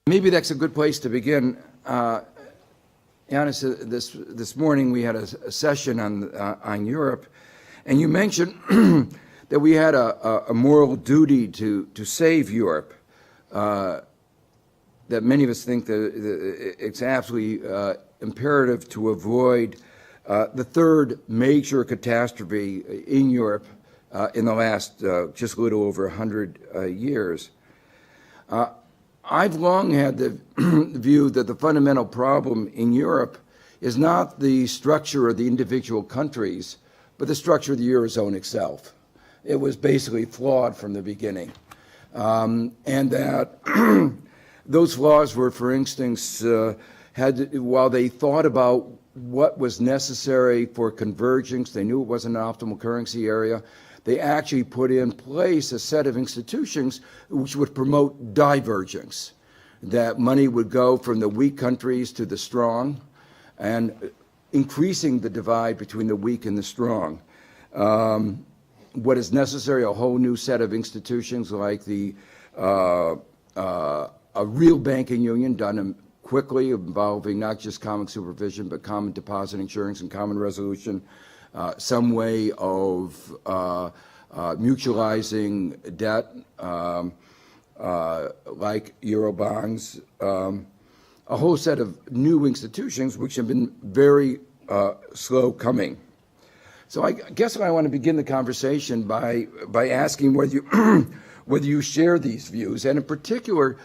Maybe that's a good place to begin. Yanis, this morning we had a session on Europe, and you mentioned that we had a moral duty to save Europe. That many of us think that it's absolutely imperative to avoid the third major catastrophe in Europe in the last just a little over 100 years. I've long had the view that the fundamental problem in Europe is not the structure of the individual countries, but the structure of the Eurozone itself. It was basically flawed from the beginning. And that those flaws were, for instance, while they thought about what was necessary for convergence, they knew it wasn't an optimal currency area, they actually put in place a set of institutions which would promote divergence, that money would go from the weak countries to the strong, and increasing the divide between the weak and the strong. What is necessary, a whole new set of institutions like a real banking union done quickly, involving not just common supervision, but common deposit insurance and common resolution, some way of mutualizing debt, like Eurobonds, a whole set of new institutions which have been very slow coming. So I guess I want to begin the conversation by asking whether you, whether you share these views, and in particular,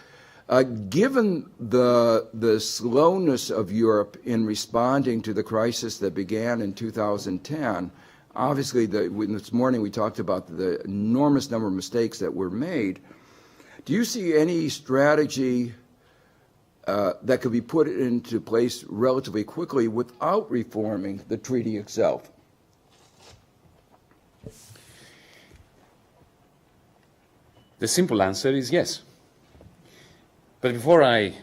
given the slowness of Europe in responding to the crisis that began in 2010, obviously this morning we talked about the enormous number of mistakes that were made. Do you see any strategy that could be put into place relatively quickly without reforming the treaty itself? The simple answer is yes. But before I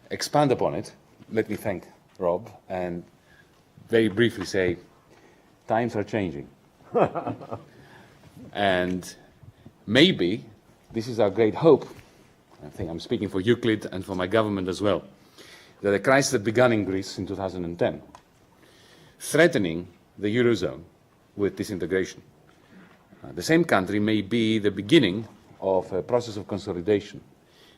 expand upon it, let me thank Rob and very briefly say, times are changing. And maybe this is our great hope. I think I'm speaking for Euclid and for my government as well, that the crisis that began in Greece in 2010, threatening the Eurozone with disintegration. The same country may be the beginning of a process of consolidation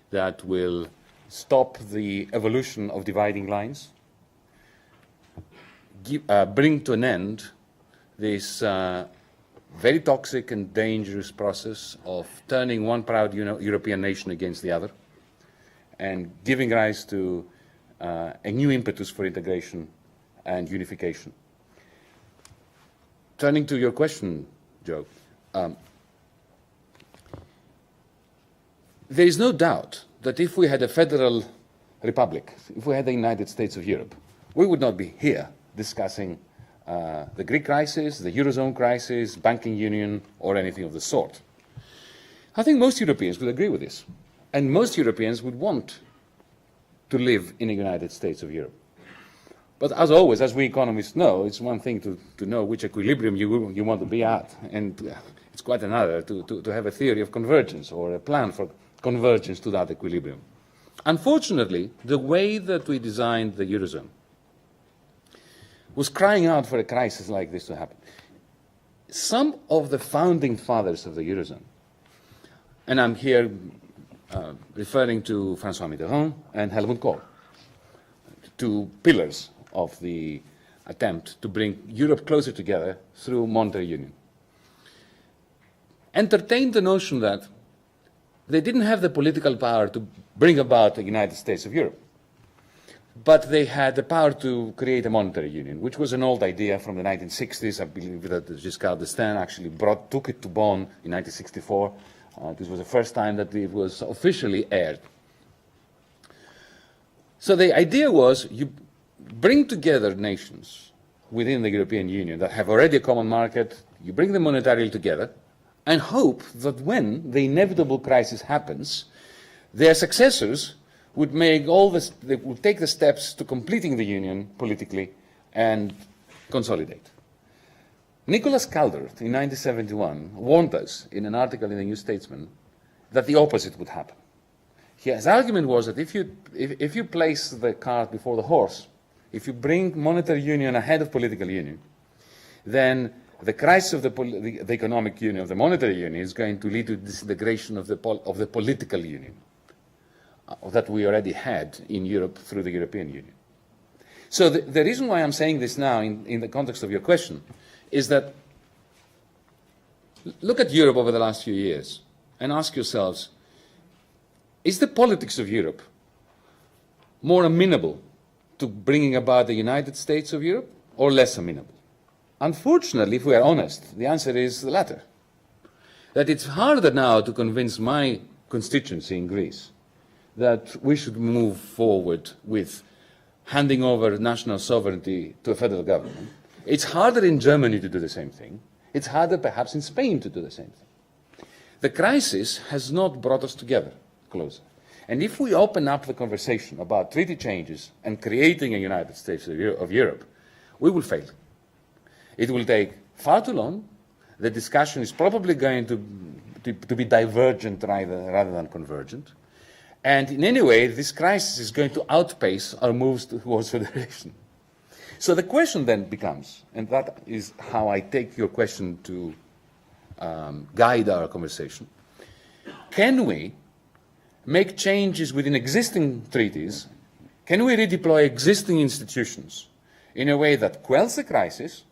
that will stop the evolution of dividing lines, bring to an end this very toxic and dangerous process of turning one proud European nation against the other, and giving rise to a new impetus for integration and unification. Turning to your question, Joe, there is no doubt that if we had a federal republic, if we had the United States of Europe, we would not be here discussing the Greek crisis, the Eurozone crisis, banking union, or anything of the sort. I think most Europeans would agree with this. And most Europeans would want to live in a United States of Europe. But as always, as we economists know, it's one thing to know which equilibrium you want to be at, and it's quite another to have a theory of convergence or a plan for convergence to that equilibrium. Unfortunately, the way that we designed the Eurozone was crying out for a crisis like this to happen. Some of the founding fathers of the Eurozone, and I'm here referring to François Mitterrand and Helmut Kohl, two pillars of the attempt to bring Europe closer together through monetary union, entertained the notion that they didn't have the political power to bring about the United States of Europe, but they had the power to create a monetary union, which was an old idea from the 1960s. I believe that Giscard d'Estaing actually took it to Bonn in 1964. This was the first time that it was officially aired. So the idea was you bring together nations within the European Union that have already a common market, you bring them monetarily together, and hope that when the inevitable crisis happens, their successors would make all this, they would take the steps to completing the union politically and consolidate. Nicholas Calvert in 1971 warned us in an article in the New Statesman that the opposite would happen. His argument was that if you place the cart before the horse, if you bring monetary union ahead of political union, then the crisis of the economic union, of the monetary union, is going to lead to disintegration of the political union that we already had in Europe through the European Union. So the reason why I'm saying this now in the context of your question is that look at Europe over the last few years and ask yourselves, is the politics of Europe more amenable to bringing about the United States of Europe or less amenable? Unfortunately, if we are honest, the answer is the latter. That it's harder now to convince my constituency in Greece that we should move forward with handing over national sovereignty to a federal government. It's harder in Germany to do the same thing. It's harder perhaps in Spain to do the same thing. The crisis has not brought us together closer. And if we open up the conversation about treaty changes and creating a United States of Europe, we will fail. It will take far too long. The discussion is probably going to be divergent rather than convergent. And in any way, this crisis is going to outpace our moves towards federation. So the question then becomes, and that is how I take your question to guide our conversation, can we make changes within existing treaties? Can we redeploy existing institutions in a way that quells the crisis,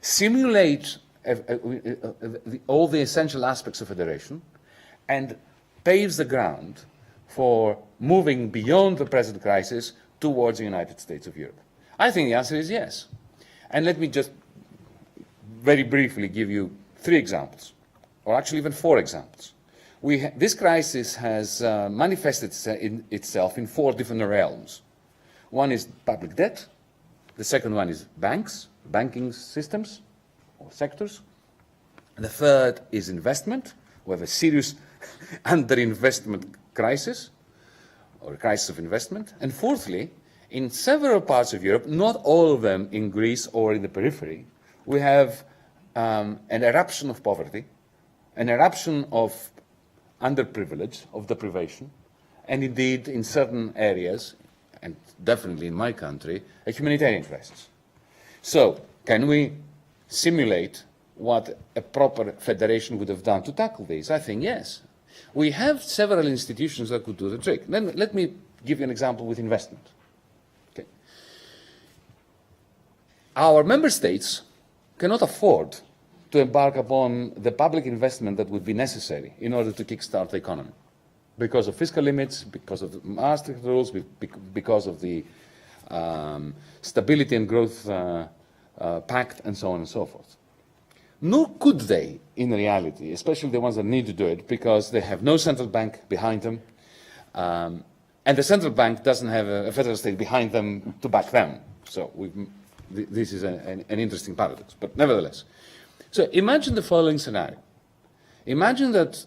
simulates all the essential aspects of federation, and paves the ground for moving beyond the present crisis towards the United States of Europe? I think the answer is yes. And let me just very briefly give you 3 examples, or actually even 4 examples. This crisis has manifested itself in 4 different realms. One is public debt. The second one is banks, banking systems or sectors. The third is investment. We have a serious underinvestment crisis, or a crisis of investment. And fourthly, in several parts of Europe, not all of them in Greece or in the periphery, we have an eruption of poverty, an eruption of underprivilege, of deprivation, and indeed in certain areas, and definitely in my country, a humanitarian crisis. So, can we simulate what a proper federation would have done to tackle these? I think yes. We have several institutions that could do the trick. Then let me give you an example with investment. Okay. Our member states cannot afford to embark upon the public investment that would be necessary in order to kickstart the economy, because of fiscal limits, because of the Maastricht rules, because of the Stability and Growth Pact, and so on and so forth. Nor could they, in reality, especially the ones that need to do it, because they have no central bank behind them, and the central bank doesn't have a federal state behind them to back them. So this is an interesting paradox, but nevertheless. So imagine the following scenario. Imagine that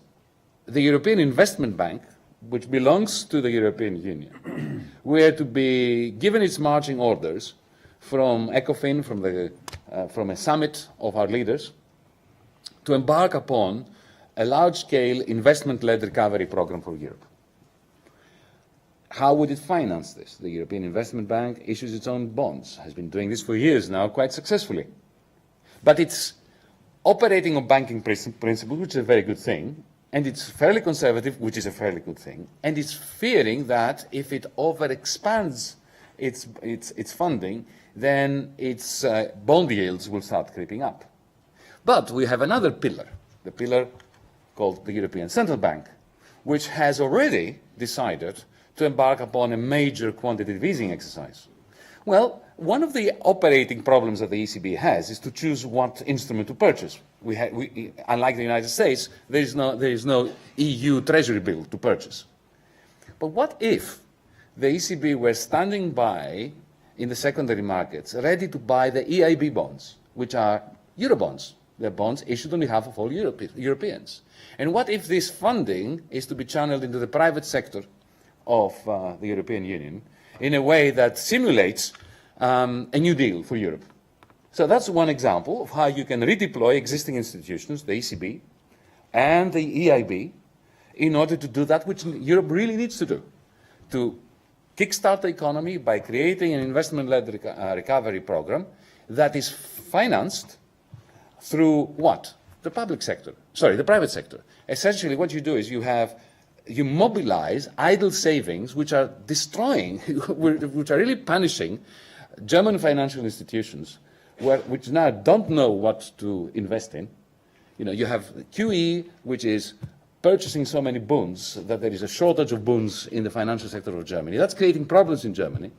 the European Investment Bank, which belongs to the European Union, were to be given its marching orders from ECOFIN, from a summit of our leaders, to embark upon a large-scale investment-led recovery program for Europe. How would it finance this? The European Investment Bank issues its own bonds, has been doing this for years now quite successfully. But it's operating on banking principles, which is a very good thing, and it's fairly conservative, which is a fairly good thing, and it's fearing that if it overexpands its funding, then its bond yields will start creeping up. But we have another pillar, the pillar called the European Central Bank, which has already decided to embark upon a major quantitative easing exercise. Well, one of the operating problems that the ECB has is to choose what instrument to purchase. Unlike the United States, there is no EU treasury bill to purchase. But what if the ECB were standing by in the secondary markets, ready to buy the EIB bonds, which are Eurobonds? They're bonds issued on behalf of all Europeans. And what if this funding is to be channeled into the private sector of the European Union in a way that simulates a new deal for Europe? So that's one example of how you can redeploy existing institutions, the ECB and the EIB, in order to do that which Europe really needs to do, to kickstart the economy by creating an investment-led recovery program that is financed through what? The public sector. Sorry, the private sector. Essentially, what you do is you mobilize idle savings which are destroying, which are really punishing German financial institutions, which now don't know what to invest in. You know, you have QE, which is purchasing so many bonds that there is a shortage of bonds in the financial sector of Germany. That's creating problems in Germany.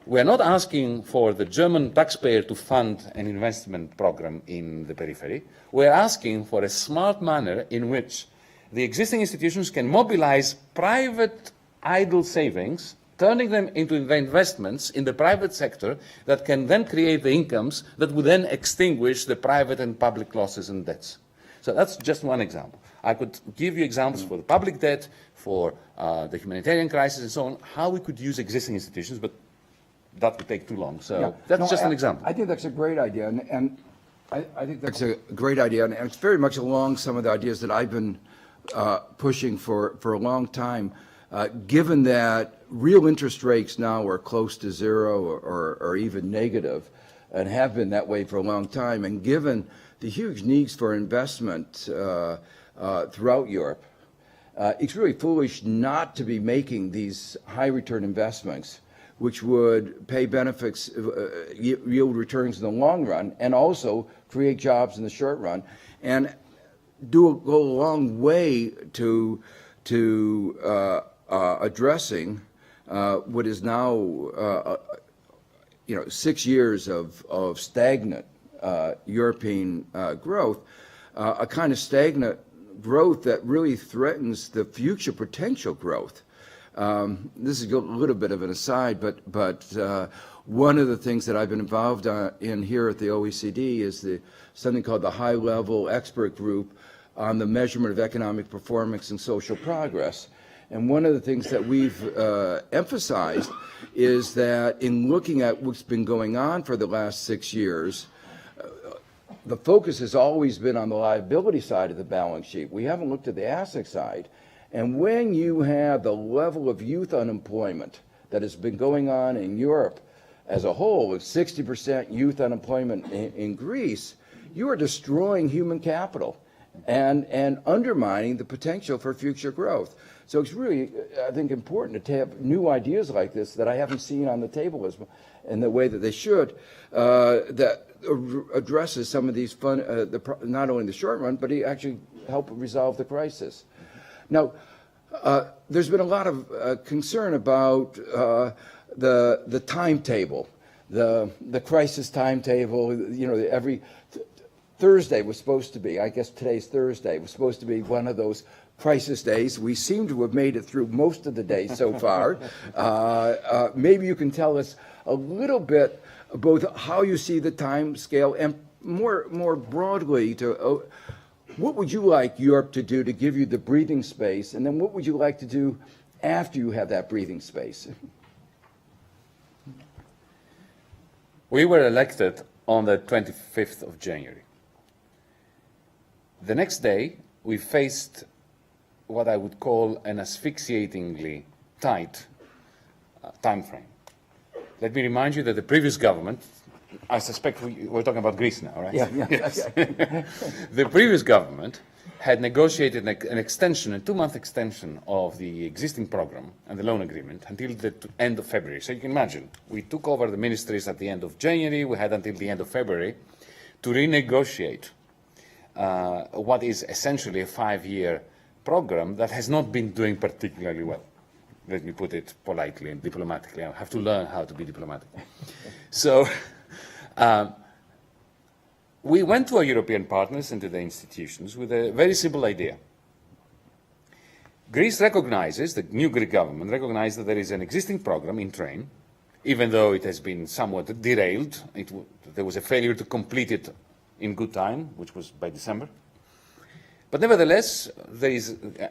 We're not asking for the German taxpayer to fund an investment program in the periphery. We're asking for a smart manner in which the existing institutions can mobilize private idle savings, turning them into investments in the private sector that can then create the incomes that would then extinguish the private and public losses and debts. So that's just one example. I could give you examples for the public debt, for the humanitarian crisis and so on, how we could use existing institutions, but that would take too long. So that's just an example. I think that's a great idea, and I think that's a great idea, and it's very much along some of the ideas that I've been pushing for a long time. Given that real interest rates now are close to zero or even negative, and have been that way for a long time, and given the huge needs for investment throughout Europe, it's really foolish not to be making these high return investments, which would pay benefits, yield returns in the long run, and also create jobs in the short run, and go a long way to addressing what is now 6 years of stagnant European growth, a kind of stagnant growth that really threatens the future potential growth. This is a little bit of an aside, but one of the things that I've been involved in here at the OECD is something called the High-Level Expert Group on the Measurement of Economic Performance and Social Progress. And one of the things that we've emphasized is that in looking at what's been going on for the last 6 years, the focus has always been on the liability side of the balance sheet. We haven't looked at the asset side. And when you have the level of youth unemployment that has been going on in Europe as a whole, with 60% youth unemployment in Greece, you are destroying human capital and undermining the potential for future growth. So it's really, I think, important to have new ideas like this that I haven't seen on the table in the way that they should, that addresses some of these not only in the short run, but actually help resolve the crisis. Now, there's been a lot of concern about the timetable, the crisis timetable. You know, every Thursday was supposed to be, I guess today's Thursday, was supposed to be one of those crisis days. We seem to have made it through most of the days so far. Maybe you can tell us a little bit about how you see the time scale, and more broadly, what would you like Europe to do to give you the breathing space, and then what would you like to do after you have that breathing space? We were elected on the 25th of January. The next day, we faced what I would call an asphyxiatingly tight time frame. Let me remind you that the previous government, I suspect we're talking about Greece now, right? Yeah. Yes. The previous government had negotiated an extension, a 2-month extension of the existing program and the loan agreement until the end of February. So you can imagine, we took over the ministries at the end of January, we had until the end of February to renegotiate what is essentially a 5-year program that has not been doing particularly well. Let me put it politely and diplomatically. I have to learn how to be diplomatic. So we went to our European partners and to the institutions with a very simple idea. Greece recognizes, the new Greek government recognizes that there is an existing program in train, even though it has been somewhat derailed. There was a failure to complete it in good time, which was by December. But nevertheless,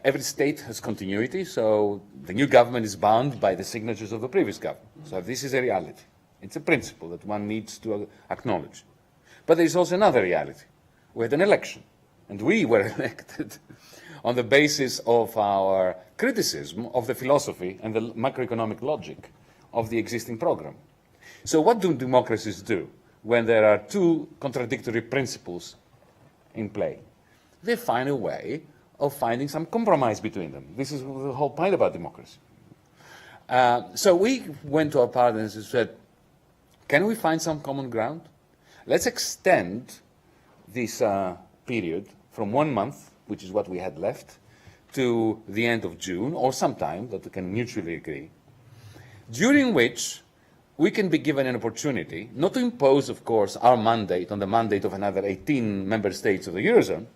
every state has continuity, so the new government is bound by the signatures of the previous government. So this is a reality. It's a principle that one needs to acknowledge. But there is also another reality. We had an election, and we were elected on the basis of our criticism of the philosophy and the macroeconomic logic of the existing program. So what do democracies do when there are two contradictory principles in play? They find a way of finding some compromise between them. This is the whole point about democracy. So we went to our partners and said, can we find some common ground? Let's extend this period from 1 month, which is what we had left, to the end of June, or sometime that we can mutually agree, during which we can be given an opportunity, not to impose, of course, our mandate on the mandate of another 18 member states of the Eurozone,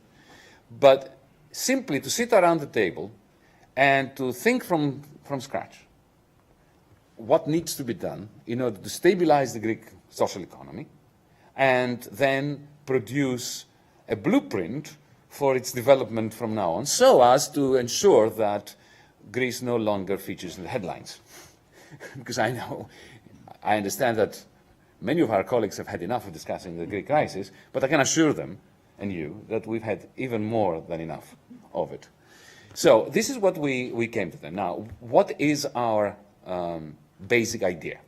but simply to sit around the table and to think from scratch what needs to be done in order to stabilize the Greek social economy and then produce a blueprint for its development from now on, so as to ensure that Greece no longer features in the headlines. Because I understand that many of our colleagues have had enough of discussing the Greek crisis, but I can assure them and you that we've had even more than enough of it. So this is what we came to them. Now, what is our basic idea?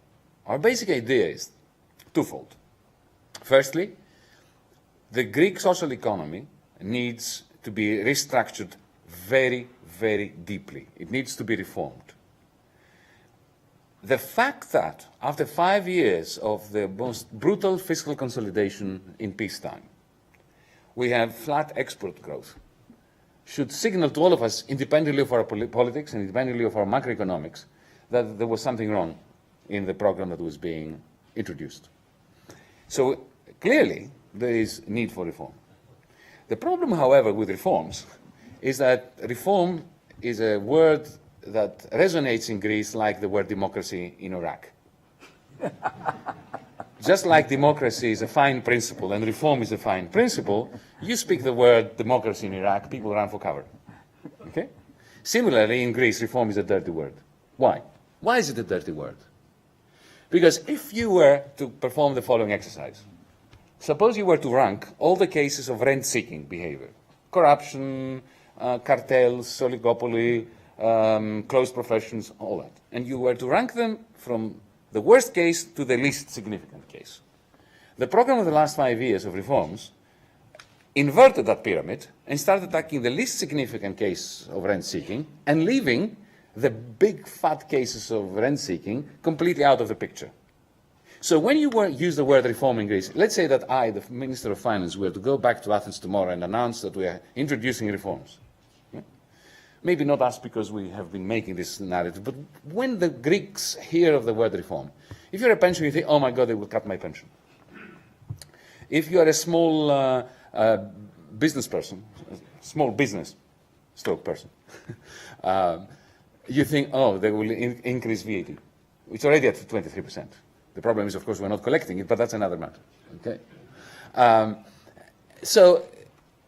Our basic idea is twofold. Firstly, the Greek social economy needs to be restructured very, very deeply. It needs to be reformed. The fact that after 5 years of the most brutal fiscal consolidation in peacetime, we have flat export growth should signal to all of us, independently of our politics and independently of our macroeconomics, that there was something wrong in the program that was being introduced. So clearly, there is need for reform. The problem, however, with reforms is that reform is a word that resonates in Greece like the word democracy in Iraq. Just like democracy is a fine principle and reform is a fine principle, you speak the word democracy in Iraq, people run for cover. Okay? Similarly, in Greece, reform is a dirty word. Why? Why is it a dirty word? Because if you were to perform the following exercise, suppose you were to rank all the cases of rent-seeking behavior, corruption, cartels, oligopoly, closed professions, all that, and you were to rank them from the worst case to the least significant case. The program of the last 5 years of reforms inverted that pyramid and started attacking the least significant case of rent-seeking and leaving the big fat cases of rent-seeking completely out of the picture. So when you use the word reform in Greece, let's say that I, the Minister of Finance, were to go back to Athens tomorrow and announce that we are introducing reforms. Yeah? Maybe not us because we have been making this narrative, but when the Greeks hear of the word reform, if you're a pensioner, you think, oh my God, they will cut my pension. If you are a small business person, small business stroke person, you think, oh, they will increase VAT. It's already at 23%. The problem is, of course, we're not collecting it, but that's another matter. Okay? So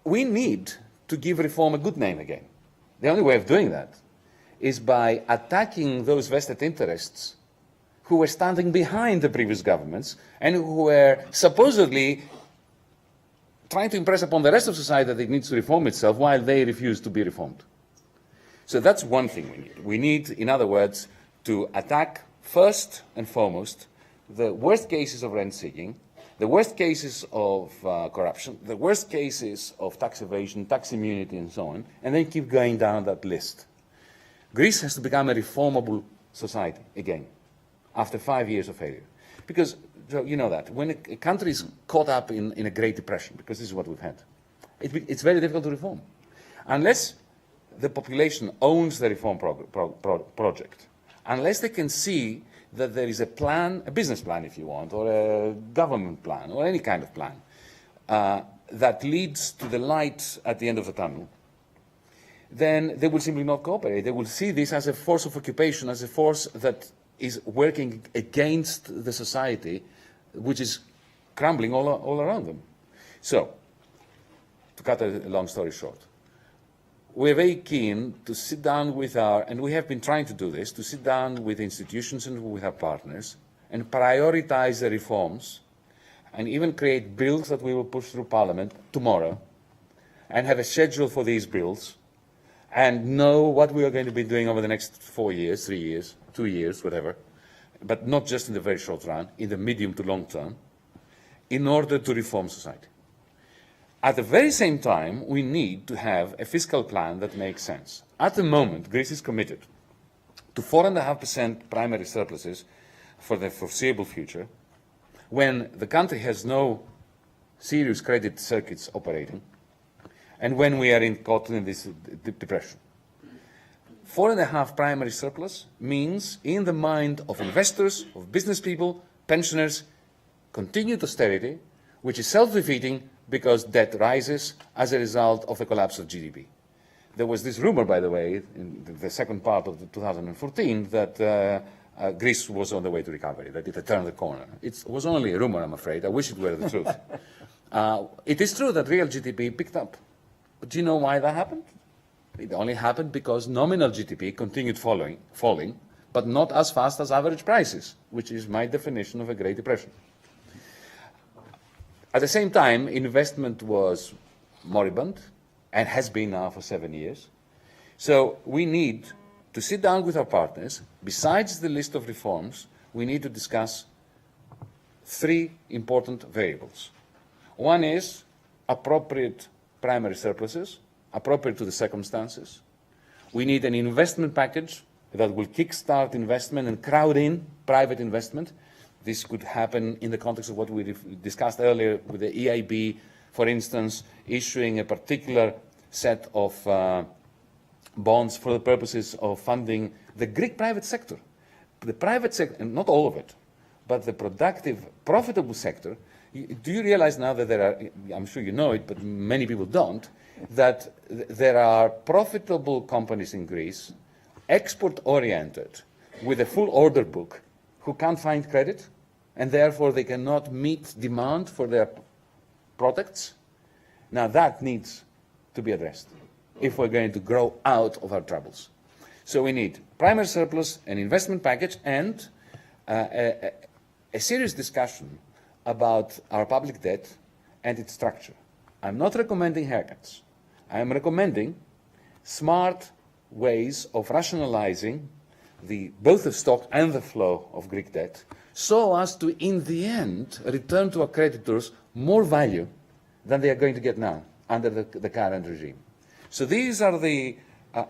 we need to give reform a good name again. The only way of doing that is by attacking those vested interests who were standing behind the previous governments and who were supposedly trying to impress upon the rest of society that it needs to reform itself while they refuse to be reformed. So that's one thing we need. We need, in other words, to attack first and foremost the worst cases of rent-seeking, the worst cases of corruption, the worst cases of tax evasion, tax immunity, and so on, and then keep going down that list. Greece has to become a reformable society again, after 5 years of failure. Because, you know that, when a country is caught up in a Great Depression, because this is what we've had, it's very difficult to reform. Unless the population owns the reform project, unless they can see that there is a plan, a business plan if you want, or a government plan, or any kind of plan, that leads to the light at the end of the tunnel, then they will simply not cooperate. They will see this as a force of occupation, as a force that is working against the society, which is crumbling all around them. So, to cut a long story short, we're very keen to sit down with and we have been trying to do this, to sit down with institutions and with our partners and prioritize the reforms and even create bills that we will push through Parliament tomorrow and have a schedule for these bills and know what we are going to be doing over the next 4 years, 3 years, 2 years, whatever, but not just in the very short run, in the medium to long term, in order to reform society. At the very same time, we need to have a fiscal plan that makes sense. At the moment, Greece is committed to 4.5% primary surpluses for the foreseeable future, when the country has no serious credit circuits operating, and when we are caught in this depression. 4.5 primary surplus means, in the mind of investors, of business people, pensioners, continued austerity, which is self-defeating because debt rises as a result of the collapse of GDP. There was this rumor, by the way, in the second part of 2014, that Greece was on the way to recovery, that it had turned the corner. It was only a rumor, I'm afraid. I wish it were the truth. It is true that real GDP picked up. But do you know why that happened? It only happened because nominal GDP continued falling, but not as fast as average prices, which is my definition of a Great Depression. At the same time, investment was moribund, and has been now for 7 years. So we need to sit down with our partners. Besides the list of reforms, we need to discuss 3 important variables. One is appropriate primary surpluses, appropriate to the circumstances. We need an investment package that will kickstart investment and crowd in private investment. This could happen in the context of what we discussed earlier with the EIB, for instance, issuing a particular set of bonds for the purposes of funding the Greek private sector. The private sector, and not all of it, but the productive, profitable sector. Do you realize now that there are, I'm sure you know it, but many people don't, that there are profitable companies in Greece, export-oriented, with a full order book, who can't find credit, and therefore they cannot meet demand for their products? Now that needs to be addressed if we're going to grow out of our troubles. So we need primary surplus, an investment package, and a serious discussion about our public debt and its structure. I'm not recommending haircuts. I am recommending smart ways of rationalizing both the stock and the flow of Greek debt, so as to, in the end, return to our creditors more value than they are going to get now under the current regime. So these are the,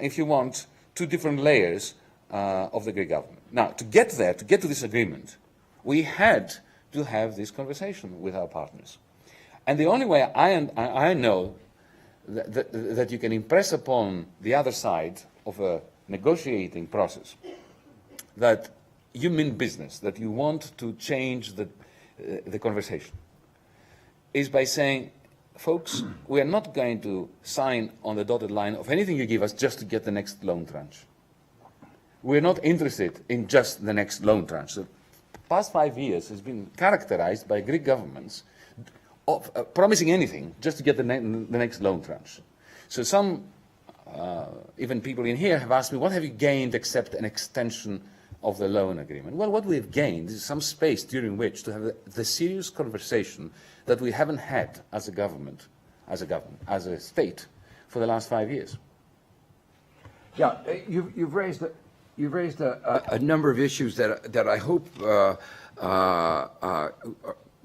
if you want, 2 different layers of the Greek government. Now, to get there, to get to this agreement, we had to have this conversation with our partners. And the only way I know that you can impress upon the other side of a negotiating process that you mean business, that you want to change the conversation, is by saying, folks, we are not going to sign on the dotted line of anything you give us just to get the next loan tranche. We're not interested in just the next loan tranche. The past 5 years has been characterized by Greek governments of promising anything just to get the next loan tranche. So some, even people in here, have asked me, what have you gained except an extension of the loan agreement? Well, what we've gained is some space during which to have the serious conversation that we haven't had as a government, as a state, for the last 5 years. Yeah, you've raised a number of issues that I hope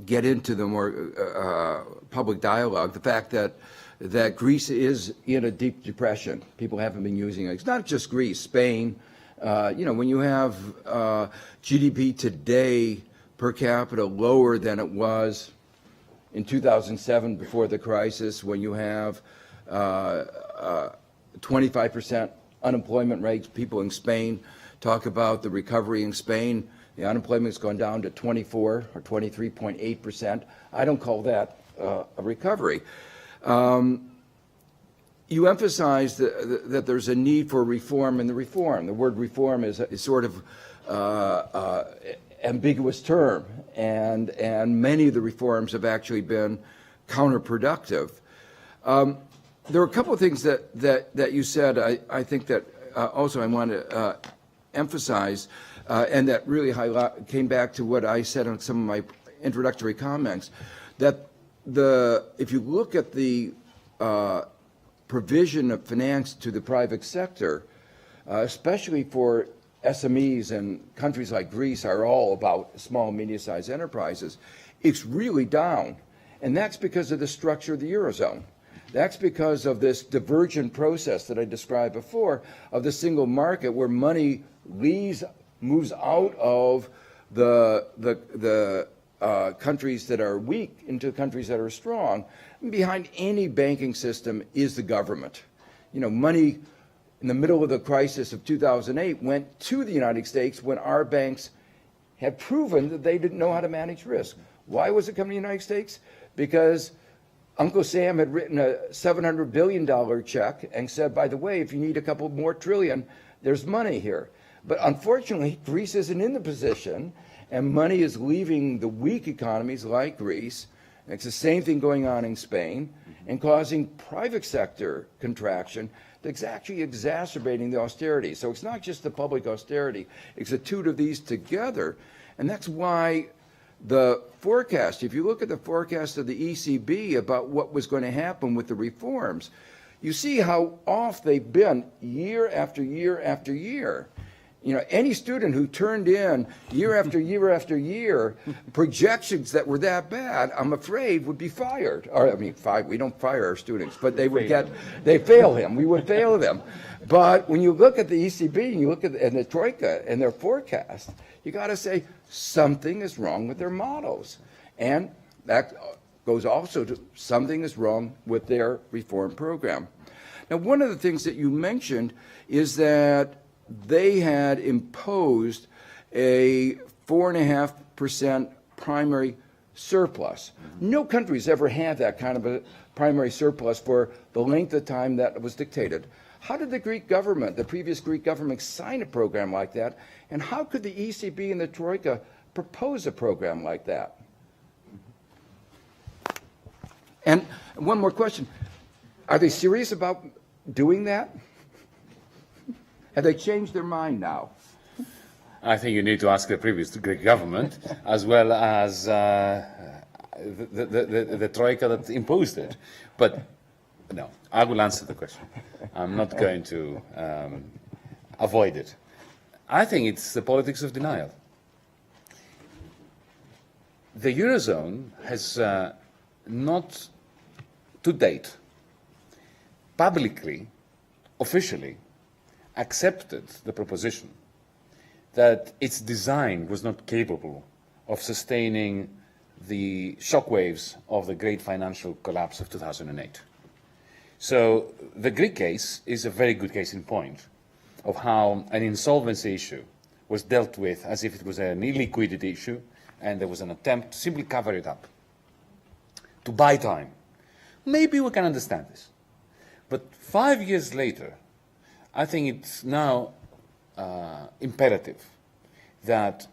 get into the more public dialogue. The fact that Greece is in a deep depression. People haven't been using it. It's not just Greece, Spain. When you have GDP today per capita lower than it was in 2007 before the crisis, when you have 25% unemployment rates, people in Spain talk about the recovery in Spain. The unemployment's gone down to 24 or 23.8%. I don't call that a recovery. You emphasize that there's a need for reform in the reform. The word reform is sort of ambiguous term, and many of the reforms have actually been counterproductive. There are a couple of things that you said, I think that also I want to emphasize, and that really came back to what I said on some of my introductory comments, that if you look at the provision of finance to the private sector, especially for SMEs, and countries like Greece are all about small and medium-sized enterprises, it's really down. And that's because of the structure of the Eurozone. That's because of this divergent process that I described before of the single market, where money moves out of the countries that are weak into countries that are strong. And behind any banking system is the government. You know, money in the middle of the crisis of 2008 went to the United States when our banks had proven that they didn't know how to manage risk. Why was it coming to the United States? Because Uncle Sam had written a $700 billion check and said, by the way, if you need a couple more trillion, there's money here. But unfortunately, Greece isn't in the position, and money is leaving the weak economies like Greece. And it's the same thing going on in Spain, and causing private sector contraction that's actually exacerbating the austerity. So it's not just the public austerity, it's the two of these together. And that's why the forecast, if you look at the forecast of the ECB about what was going to happen with the reforms, you see how off they've been year after year after year. You know, any student who turned in year after year after year projections that were that bad, I'm afraid would be fired. Or, I mean, we don't fire our students, but they would they fail him. We would fail them. But when you look at the ECB and you look at the Troika and their forecast, you got to say something is wrong with their models. And that goes also to something is wrong with their reform program. Now, one of the things that you mentioned is that they had imposed a 4.5% primary surplus. No country's ever had that kind of a primary surplus for the length of time that was dictated. How did the Greek government, the previous Greek government, sign a program like that? And how could the ECB and the Troika propose a program like that? And one more question. Are they serious about doing that? Have they changed their mind now? I think you need to ask the previous Greek government, as well as the Troika that imposed it. But no, I will answer the question. I'm not going to avoid it. I think it's the politics of denial. The Eurozone has not, to date, publicly, officially, accepted the proposition that its design was not capable of sustaining the shockwaves of the great financial collapse of 2008. So the Greek case is a very good case in point of how an insolvency issue was dealt with as if it was an illiquidity issue, and there was an attempt to simply cover it up, to buy time. Maybe we can understand this. But 5 years later, I think it's now imperative that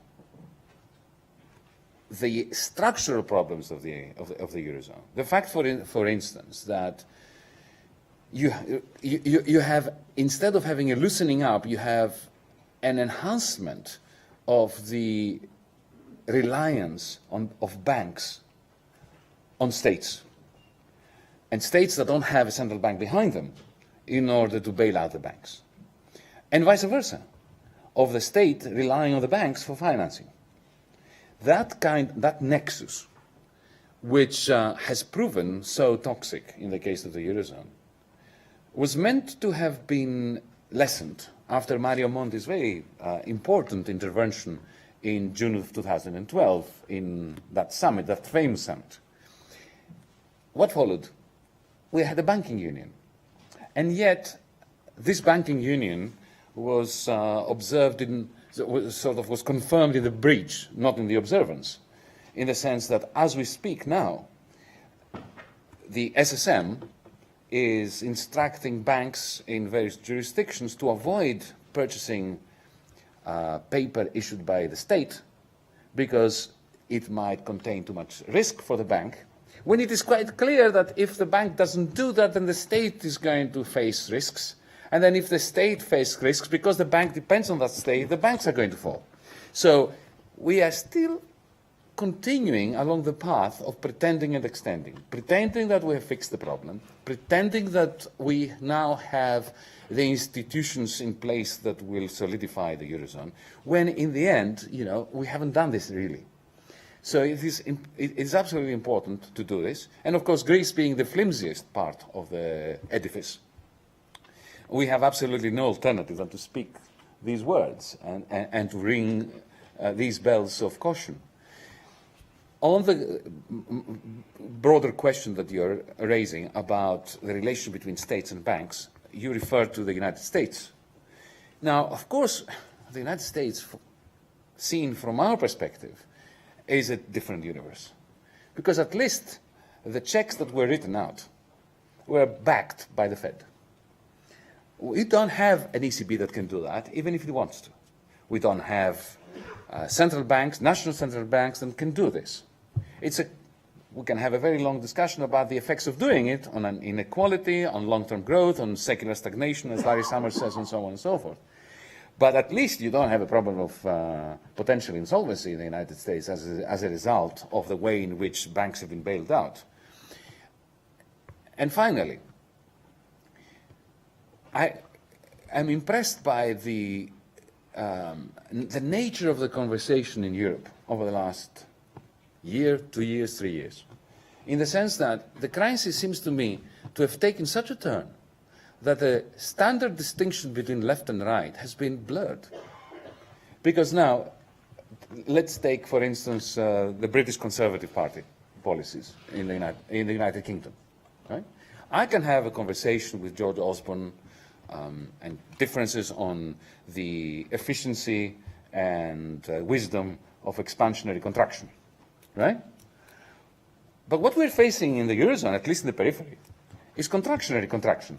the structural problems of the Eurozone, the fact, for instance, that you have, instead of having a loosening up, you have an enhancement of the reliance of banks on states, and states that don't have a central bank behind them in order to bail out the banks, and vice versa, of the state relying on the banks for financing. That nexus, which has proven so toxic in the case of the Eurozone, was meant to have been lessened after Mario Monti's very important intervention in June of 2012 in that summit, that famous summit. What followed? We had a banking union. And yet, this banking union was was confirmed in the breach, not in the observance, in the sense that as we speak now, the SSM is instructing banks in various jurisdictions to avoid purchasing paper issued by the state because it might contain too much risk for the bank, when it is quite clear that if the bank doesn't do that, then the state is going to face risks. And then if the state faces risks, because the bank depends on that state, the banks are going to fall. So we are still continuing along the path of pretending and extending, pretending that we have fixed the problem, pretending that we now have the institutions in place that will solidify the Eurozone, when in the end, we haven't done this really. So it is absolutely important to do this. And of course, Greece being the flimsiest part of the edifice, we have absolutely no alternative than to speak these words and to ring these bells of caution. On the broader question that you're raising about the relation between states and banks, you refer to the United States. Now, of course, the United States, seen from our perspective, is a different universe. Because at least the checks that were written out were backed by the Fed. We don't have an ECB that can do that, even if it wants to. We don't have central banks, national central banks, that can do this. We can have a very long discussion about the effects of doing it on an inequality, on long-term growth, on secular stagnation, as Larry Summers says, and so on and so forth. But at least you don't have a problem of potential insolvency in the United States as a result of the way in which banks have been bailed out. And finally, I am impressed by the nature of the conversation in Europe over the last year, 2 years, 3 years, in the sense that the crisis seems to me to have taken such a turn that the standard distinction between left and right has been blurred. Because now, let's take, for instance, the British Conservative Party policies in the United Kingdom. Right? I can have a conversation with George Osborne and differences on the efficiency and wisdom of expansionary contraction. Right? But what we're facing in the Eurozone, at least in the periphery, is contractionary contraction.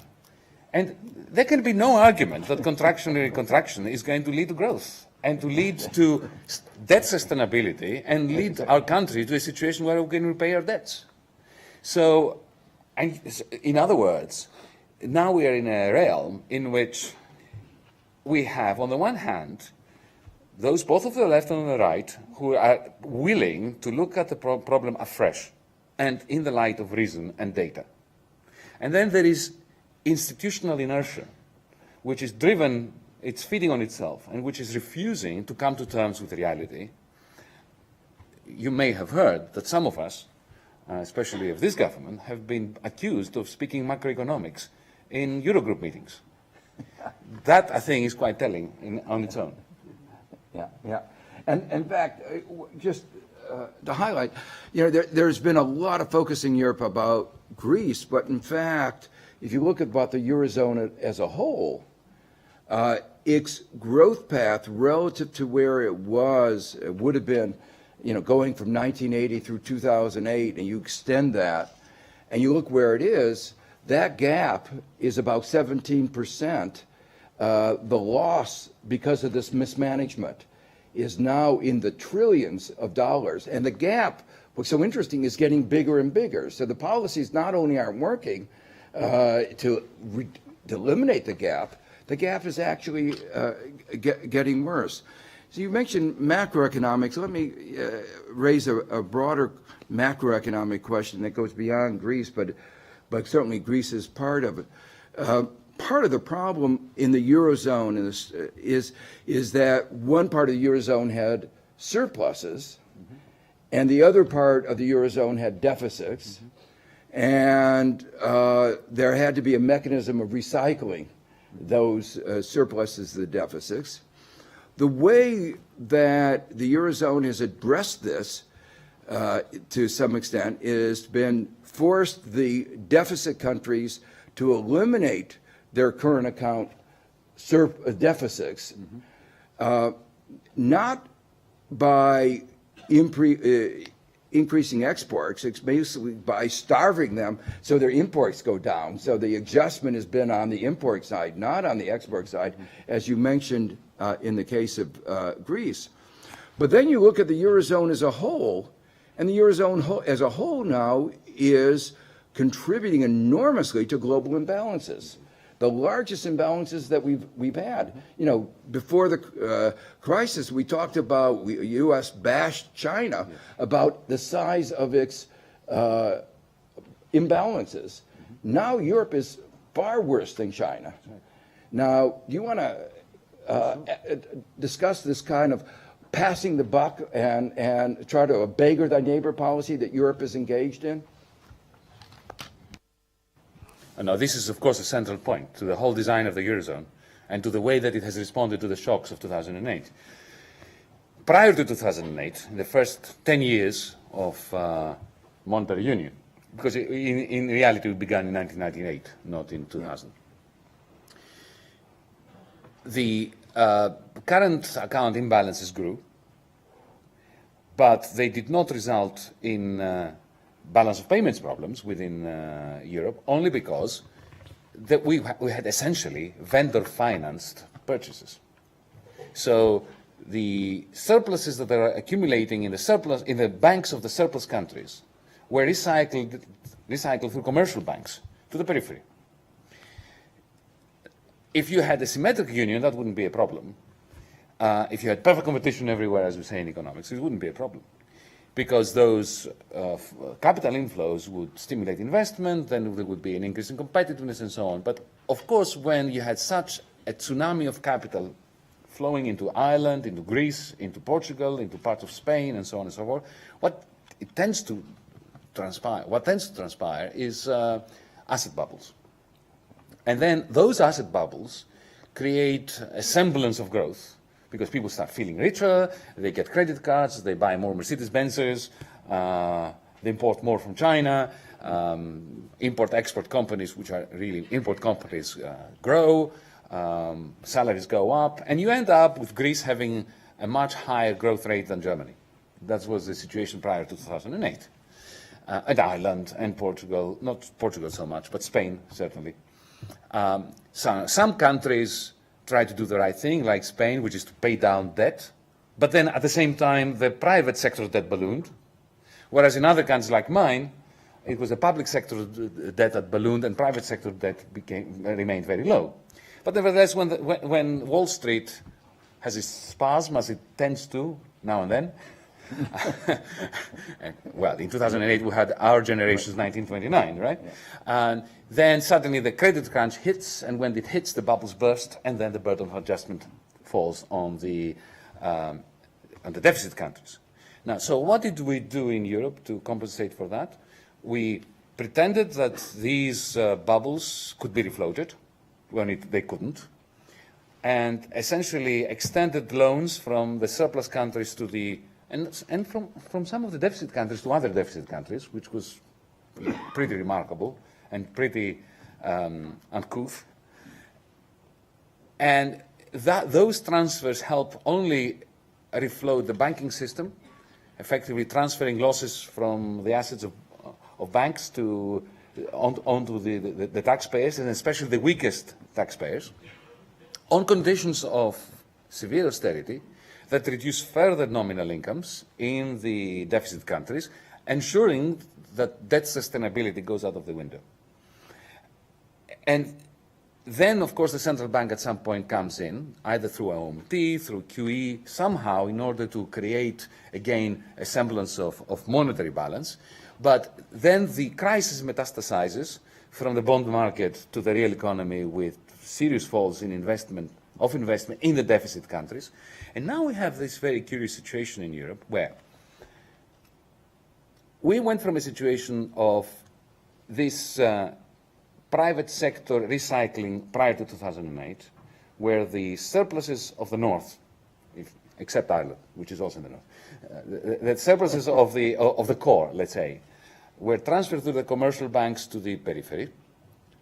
And there can be no argument that contractionary contraction is going to lead to growth and to lead to debt sustainability and lead our country to a situation where we can repay our debts. So, and in other words, now we are in a realm in which we have, on the one hand, those both of the left and on the right who are willing to look at the problem afresh and in the light of reason and data. And then there is institutional inertia, which is driven, it's feeding on itself, and which is refusing to come to terms with reality. You may have heard that some of us, especially of this government, have been accused of speaking macroeconomics in Eurogroup meetings. That, I think, is quite telling on its own. Yeah. And in fact, just to highlight, there's been a lot of focus in Europe about Greece, but in fact, if you look at about the Eurozone as a whole, its growth path relative to where it would have been, going from 1980 through 2008, and you extend that, and you look where it is, that gap is about 17%. The loss because of this mismanagement is now in the trillions of dollars. And the gap, what's so interesting, is getting bigger and bigger. So the policies not only aren't working to eliminate the gap is actually getting worse. So you mentioned macroeconomics. Let me raise a broader macroeconomic question that goes beyond Greece, but certainly Greece is part of it. Part of the problem in the Eurozone is that one part of the Eurozone had surpluses, and the other part of the Eurozone had deficits, and there had to be a mechanism of recycling those surpluses, the deficits. The way that the Eurozone has addressed this, to some extent, is been forced the deficit countries to eliminate their current account deficits, not by increasing exports. It's basically by starving them so their imports go down. So the adjustment has been on the import side, not on the export side, as you mentioned in the case of Greece. But then you look at the Eurozone as a whole, and the Eurozone as a whole now is contributing enormously to global imbalances. the largest imbalances that we've had. You know, before the crisis, we talked about, U.S. bashed China about the size of its imbalances. Now Europe is far worse than China. Now, do you want to discuss this kind of passing the buck and try to beggar thy neighbor policy that Europe is engaged in? Now, this is, of course, a central point to the whole design of the Eurozone and to the way that it has responded to the shocks of 2008. Prior to 2008, in the first 10 years of monetary union, because in reality it began in 1998, not in 2000. The current account imbalances grew, but they did not result in balance of payments problems within Europe, only because that we had essentially vendor-financed purchases. So the surpluses that are accumulating in the banks of the surplus countries were recycled through commercial banks to the periphery. If you had a symmetric union, that wouldn't be a problem. If you had perfect competition everywhere, as we say in economics, it wouldn't be a problem, because those capital inflows would stimulate investment, then there would be an increase in competitiveness and so on. But of course, when you had such a tsunami of capital flowing into Ireland, into Greece, into Portugal, into parts of Spain, and so on and so forth, what tends to transpire is asset bubbles. And then those asset bubbles create a semblance of growth, because people start feeling richer, they get credit cards, they buy more Mercedes-Benzes, they import more from China, import-export companies, which are really import companies, grow, salaries go up, and you end up with Greece having a much higher growth rate than Germany. That was the situation prior to 2008. And Ireland and Portugal, not Portugal so much, but Spain certainly. Some countries try to do the right thing, like Spain, which is to pay down debt, but then at the same time the private sector debt ballooned, whereas in other countries like mine, it was the public sector debt that ballooned and private sector debt remained very low. But nevertheless, when Wall Street has its spasm, as it tends to now and then, well, in 2008 we had our generation's 1929, right? Yeah. And then suddenly the credit crunch hits, and when it hits, the bubbles burst, and then the burden of adjustment falls on the deficit countries. Now, so what did we do in Europe to compensate for that? We pretended that these bubbles could be refloated when they couldn't, and essentially extended loans from the surplus countries to the and from some of the deficit countries to other deficit countries, which was pretty remarkable and pretty uncouth. And those transfers help only refloat the banking system, effectively transferring losses from the assets of banks onto the taxpayers, and especially the weakest taxpayers, on conditions of severe austerity that reduce further nominal incomes in the deficit countries, ensuring that debt sustainability goes out of the window. And then, of course, the central bank at some point comes in, either through OMT, through QE, somehow in order to create, again, a semblance of monetary balance. But then the crisis metastasizes from the bond market to the real economy with serious falls in investment in the deficit countries. And now we have this very curious situation in Europe where we went from a situation of this private sector recycling prior to 2008, where the surpluses of the North, except Ireland, which is also in the North, the surpluses of the core, let's say, were transferred to the commercial banks to the periphery.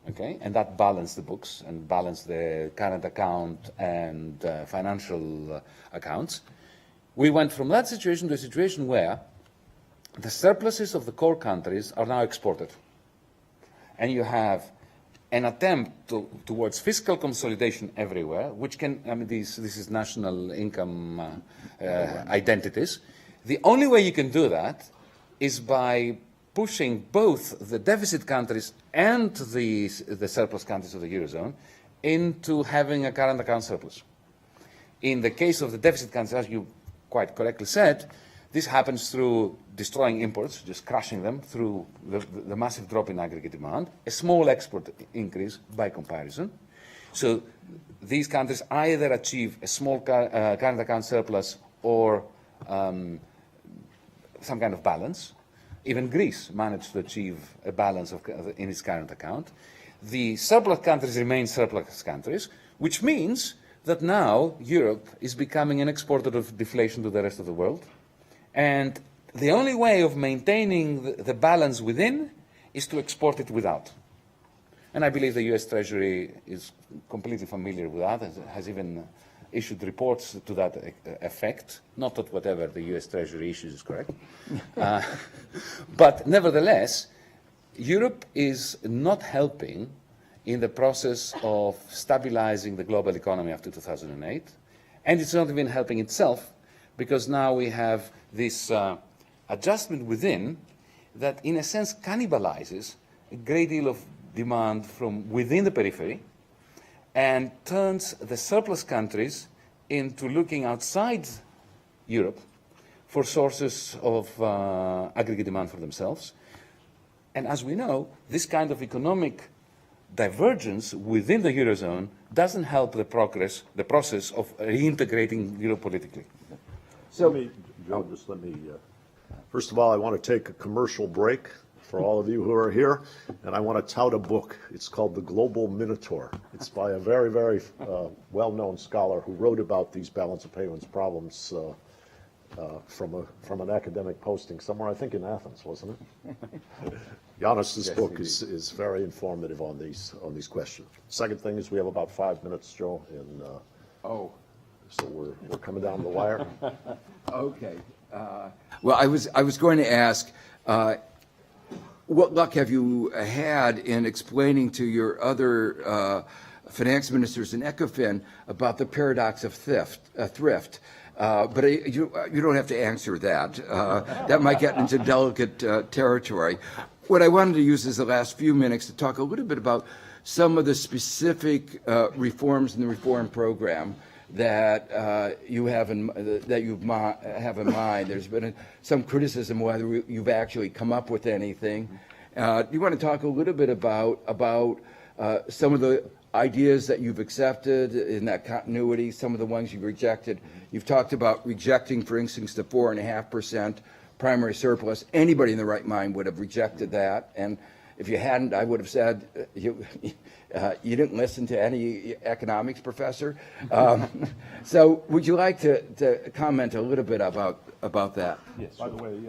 Okay, and that balanced the books and balanced the current account and financial accounts. We went from that situation to a situation where the surpluses of the core countries are now exported. And you have an attempt towards fiscal consolidation everywhere, which can, I mean, this is national income identities. The only way you can do that is by pushing both the deficit countries and the surplus countries of the Eurozone into having a current account surplus. In the case of the deficit countries, as you quite correctly said, this happens through destroying imports, just crushing them through the massive drop in aggregate demand, a small export increase by comparison. So these countries either achieve a small current account surplus or some kind of balance. Even Greece managed to achieve a balance in its current account. The surplus countries remain surplus countries, which means that now Europe is becoming an exporter of deflation to the rest of the world. And the only way of maintaining the balance within is to export it without. And I believe the US Treasury is completely familiar with that, has even issued reports to that effect. Not that whatever the US Treasury issues is correct. But nevertheless, Europe is not helping in the process of stabilizing the global economy after 2008. And it's not even helping itself, because now we have this adjustment within that, in a sense, cannibalizes a great deal of demand from within the periphery and turns the surplus countries into looking outside Europe for sources of aggregate demand for themselves. And as we know, this kind of economic divergence within the Eurozone doesn't help the process of reintegrating Europe politically. So, Joe, just let me, first of all, I want to take a commercial break for all of you who are here, and I want to tout a book. It's called The Global Minotaur. It's by a very, very well-known scholar who wrote about these balance of payments problems from an academic posting somewhere, I think in Athens, wasn't it? Yanis' book is very informative on these questions. Second thing is we have about 5 minutes, Joe, and so we're coming down the wire. Okay. Well, I was going to ask, what luck have you had in explaining to your other finance ministers in ECOFIN about the paradox of thrift? But you don't have to answer that. That might get into delicate territory. What I wanted to use is the last few minutes to talk a little bit about some of the specific reforms in the reform program that you have in mind. There's been some criticism whether you've actually come up with anything. Do you want to talk a little bit about some of the ideas that you've accepted in that continuity, some of the ones you've rejected? You've talked about rejecting, for instance, the 4.5% primary surplus. Anybody in the right mind would have rejected that, and if you hadn't, I would have said you didn't listen to any economics professor. So would you like to comment a little bit about that? Yes. By the way,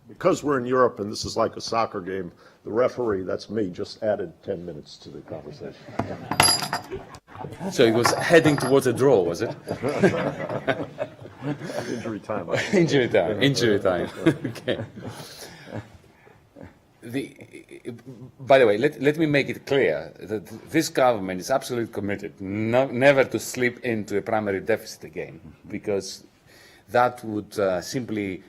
because we're in Europe and this is like a soccer game, the referee, that's me, just added 10 minutes to the conversation. So it was heading towards a draw, was it? Injury time. Injury time. Okay. By the way, let me make it clear that this government is absolutely committed never to slip into a primary deficit again, because that would simply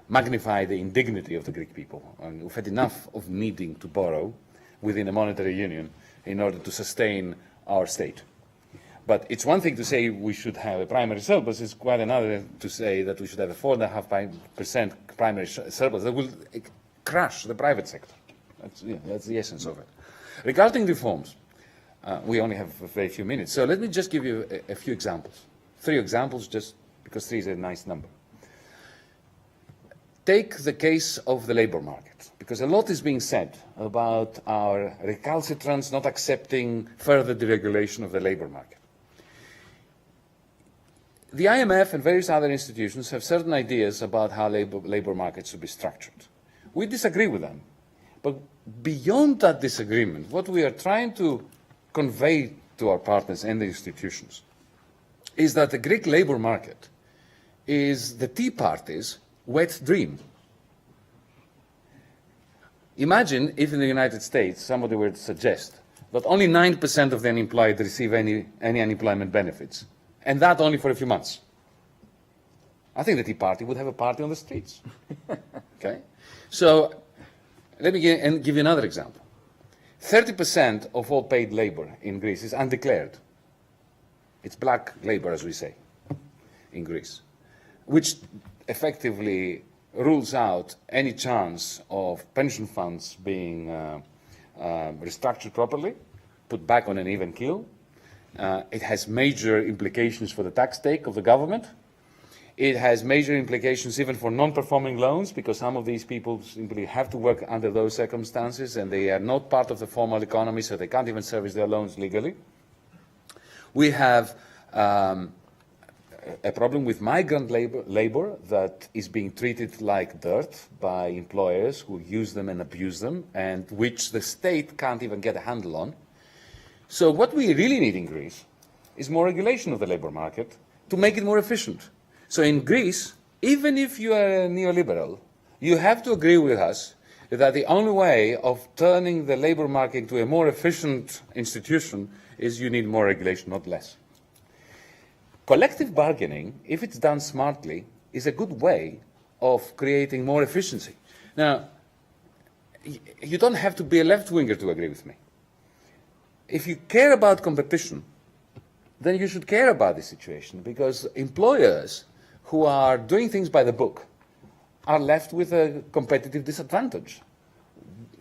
magnify the indignity of the Greek people. And we've had enough of needing to borrow within a monetary union in order to sustain our state. But it's one thing to say we should have a primary surplus. It's quite another to say that we should have a 4.5% primary surplus that will crush the private sector. That's the essence of it. Regarding reforms, we only have a very few minutes. So let me just give you a few examples. 3 examples, just because 3 is a nice number. Take the case of the labor market, because a lot is being said about our recalcitrance not accepting further deregulation of the labor market. The IMF and various other institutions have certain ideas about how labor markets should be structured. We disagree with them. But beyond that disagreement, what we are trying to convey to our partners and the institutions is that the Greek labor market is the Tea Party's wet dream. Imagine if in the United States somebody were to suggest that only 9% of the unemployed receive any unemployment benefits, and that only for a few months. I think the Tea Party would have a party on the streets. Okay? So let me give you another example. 30% of all paid labor in Greece is undeclared. It's black labor, as we say, in Greece, which effectively rules out any chance of pension funds being restructured properly, put back on an even keel. It has major implications for the tax take of the government. It has major implications even for non-performing loans, because some of these people simply have to work under those circumstances and they are not part of the formal economy, so they can't even service their loans legally. We have a problem with migrant labor that is being treated like dirt by employers who use them and abuse them, and which the state can't even get a handle on. So what we really need in Greece is more regulation of the labor market to make it more efficient. So in Greece, even if you are a neoliberal, you have to agree with us that the only way of turning the labor market into a more efficient institution is you need more regulation, not less. Collective bargaining, if it's done smartly, is a good way of creating more efficiency. Now, you don't have to be a left-winger to agree with me. If you care about competition, then you should care about this situation, because employers who are doing things by the book are left with a competitive disadvantage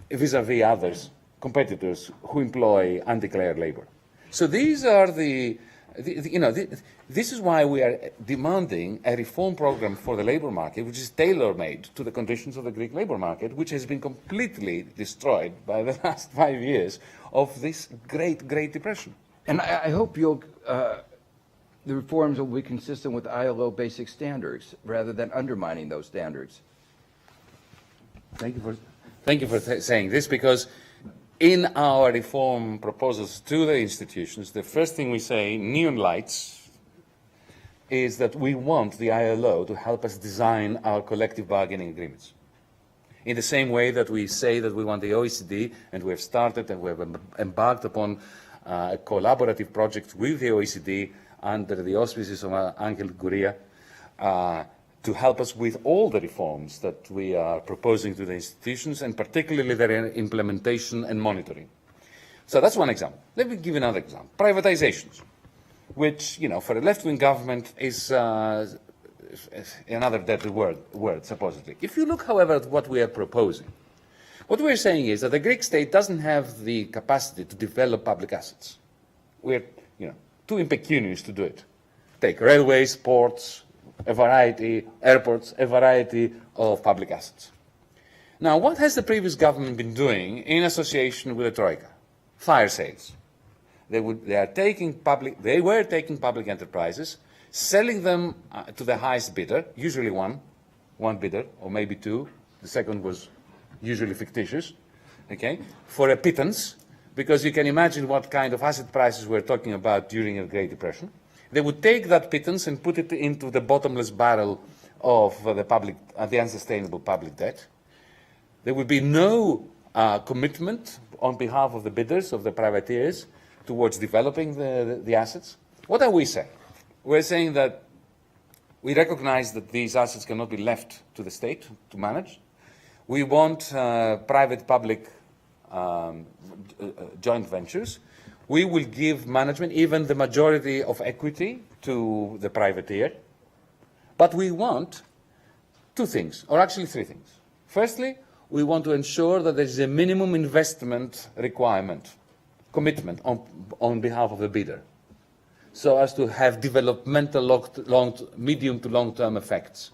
vis-à-vis others, competitors who employ undeclared labor. So these are this is why we are demanding a reform program for the labor market, which is tailor-made to the conditions of the Greek labor market, which has been completely destroyed by the last 5 years of this great depression. And I hope the reforms will be consistent with ILO basic standards rather than undermining those standards. Thank you for saying this, because in our reform proposals to the institutions, the first thing we say, neon lights, is that we want the ILO to help us design our collective bargaining agreements. In the same way that we say that we want the OECD, and we have started and we have embarked upon a collaborative project with the OECD under the auspices of Angel Gouria to help us with all the reforms that we are proposing to the institutions, and particularly their implementation and monitoring. So that's one example. Let me give another example. Privatizations, which, for a left-wing government is another dirty word, supposedly. If you look, however, at what we are proposing, what we're saying is that the Greek state doesn't have the capacity to develop public assets. We're, too impecunious to do it. Take railways, ports, airports, a variety of public assets. Now, what has the previous government been doing in association with the Troika? Fire sales. They were taking public enterprises, selling them to the highest bidder, usually one bidder, or maybe two. The second was usually fictitious, okay, for a pittance, because you can imagine what kind of asset prices we're talking about during a Great Depression. They would take that pittance and put it into the bottomless barrel of the unsustainable public debt. There would be no commitment on behalf of the bidders, of the privateers, towards developing the assets. What are we saying? We're saying that we recognize that these assets cannot be left to the state to manage. We want private-public joint ventures. We will give management, even the majority of equity, to the privateer. But we want two things, or actually three things. Firstly, we want to ensure that there is a minimum investment requirement, commitment on behalf of the bidder, so as to have developmental medium to long-term effects.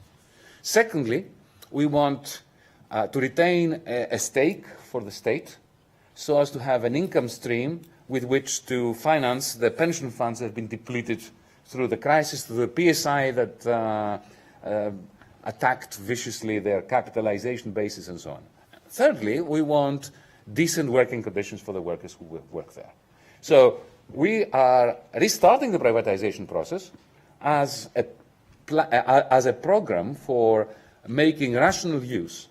Secondly, we want to retain a stake for the state, so as to have an income stream with which to finance the pension funds that have been depleted through the crisis, through the PSI that attacked viciously their capitalization basis and so on. Thirdly, we want decent working conditions for the workers who work there. So we are restarting the privatization process as a program for making rational use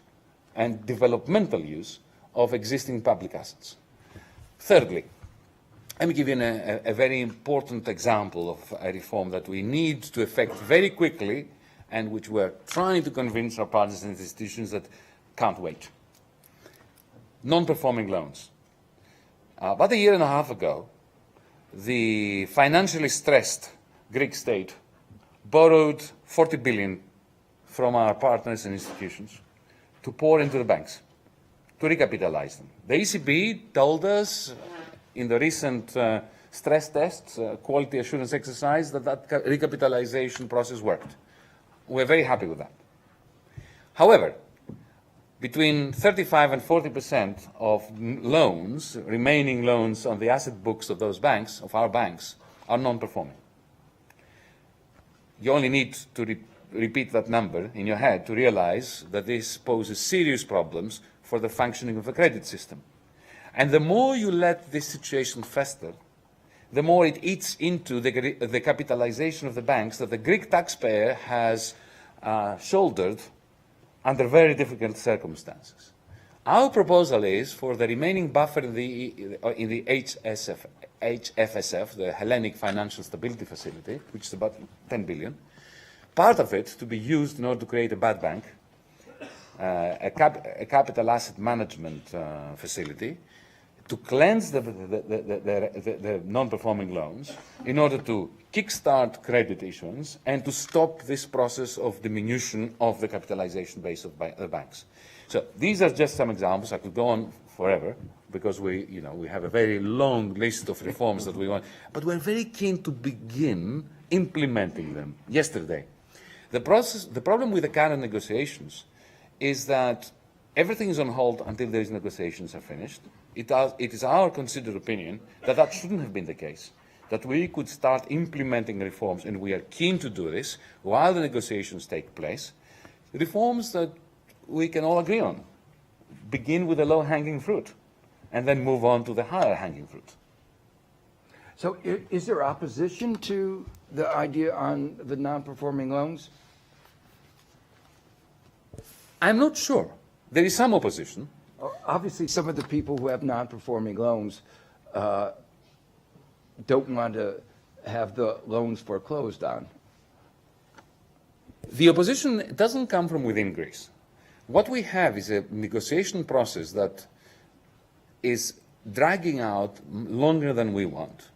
and developmental use of existing public assets. Thirdly, let me give you a very important example of a reform that we need to effect very quickly and which we're trying to convince our partners and institutions that can't wait. Non-performing loans. About a year and a half ago, the financially stressed Greek state borrowed 40 billion from our partners and institutions to pour into the banks, to recapitalize them. The ECB told us in the recent stress tests, quality assurance exercise, that recapitalization process worked. We're very happy with that. However, between 35 and 40% of loans, remaining loans on the asset books of those banks, of our banks, are non-performing. You only need to repeat that number in your head to realize that this poses serious problems for the functioning of the credit system. And the more you let this situation fester, the more it eats into the capitalization of the banks that the Greek taxpayer has shouldered under very difficult circumstances. Our proposal is for the remaining buffer in the HFSF, the Hellenic Financial Stability Facility, which is about 10 billion, part of it to be used in order to create a bad bank, a capital asset management facility, to cleanse the non-performing loans in order to kickstart credit issuance and to stop this process of diminution of the capitalization base of the banks. So these are just some examples. I could go on forever because we have a very long list of reforms that we want, but we're very keen to begin implementing them yesterday. The problem with the current negotiations is that everything is on hold until these negotiations are finished. It is our considered opinion that that shouldn't have been the case, that we could start implementing reforms, and we are keen to do this while the negotiations take place, reforms that we can all agree on. Begin with the low-hanging fruit, and then move on to the higher-hanging fruit. So is there opposition to the idea on the non-performing loans? I'm not sure. There is some opposition. Obviously, some of the people who have non-performing loans don't want to have the loans foreclosed on. The opposition doesn't come from within Greece. What we have is a negotiation process that is dragging out longer than we want.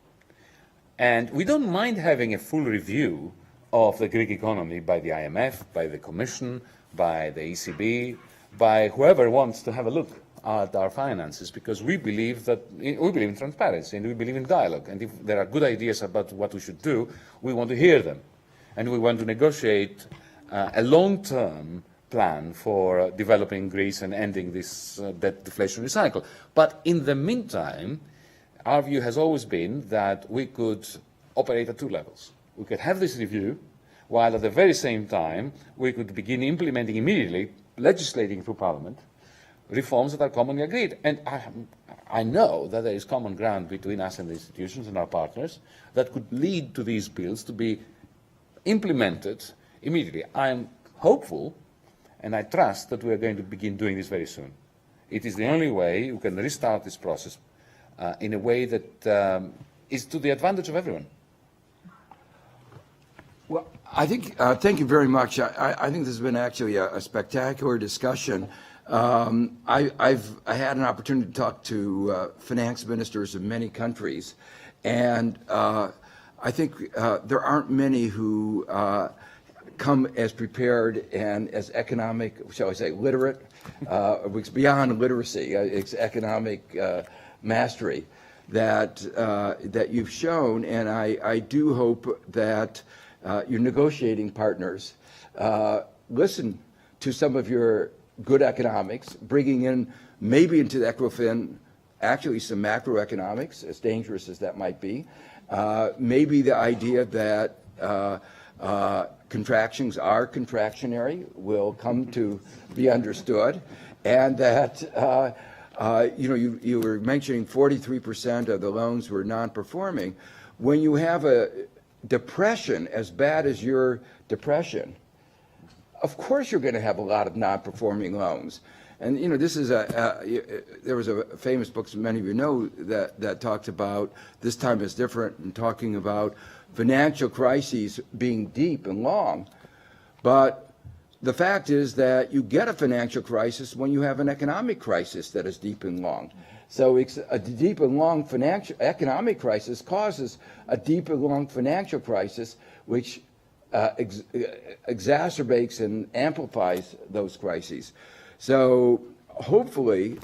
And we don't mind having a full review of the Greek economy by the IMF, by the Commission, by the ECB, by whoever wants to have a look at our finances, because we believe in transparency and we believe in dialogue. And if there are good ideas about what we should do, we want to hear them. And we want to negotiate a long-term plan for developing Greece and ending this debt deflationary cycle. But in the meantime, our view has always been that we could operate at two levels. We could have this review, while at the very same time, we could begin implementing immediately, legislating through Parliament, reforms that are commonly agreed. And I know that there is common ground between us and the institutions and our partners that could lead to these bills to be implemented immediately. I am hopeful and I trust that we are going to begin doing this very soon. It is the only way we can restart this process in a way that is to the advantage of everyone. Well, I think, thank you very much. I think this has been actually a spectacular discussion. I had an opportunity to talk to finance ministers of many countries, and I think there aren't many who come as prepared and as economic, shall I say, literate. It's beyond literacy. It's economic mastery that you've shown, and I do hope that your negotiating partners listen to some of your good economics, bringing in maybe into the ECOFIN actually some macroeconomics, as dangerous as that might be. Maybe the idea that contractions are contractionary will come to be understood, and that you were mentioning 43% of the loans were non-performing. When you have a depression as bad as your depression, of course you're going to have a lot of non-performing loans. And this is there was a famous book, so many of you know, that talked about This Time Is Different, and talking about financial crises being deep and long. But the fact is that you get a financial crisis when you have an economic crisis that is deep and long. So a deep and long economic crisis causes a deep and long financial crisis, which exacerbates and amplifies those crises. So hopefully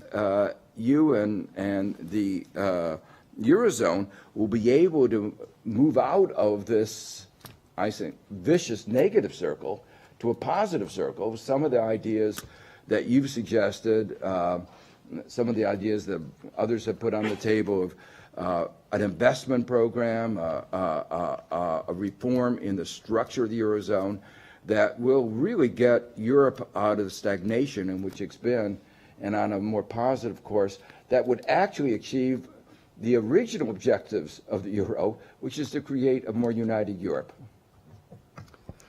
you and the Eurozone will be able to move out of this, I think, vicious negative circle to a positive circle. Some of the ideas that you've suggested, some of the ideas that others have put on the table of an investment program, a reform in the structure of the Eurozone that will really get Europe out of the stagnation in which it's been and on a more positive course that would actually achieve the original objectives of the Euro, which is to create a more united Europe.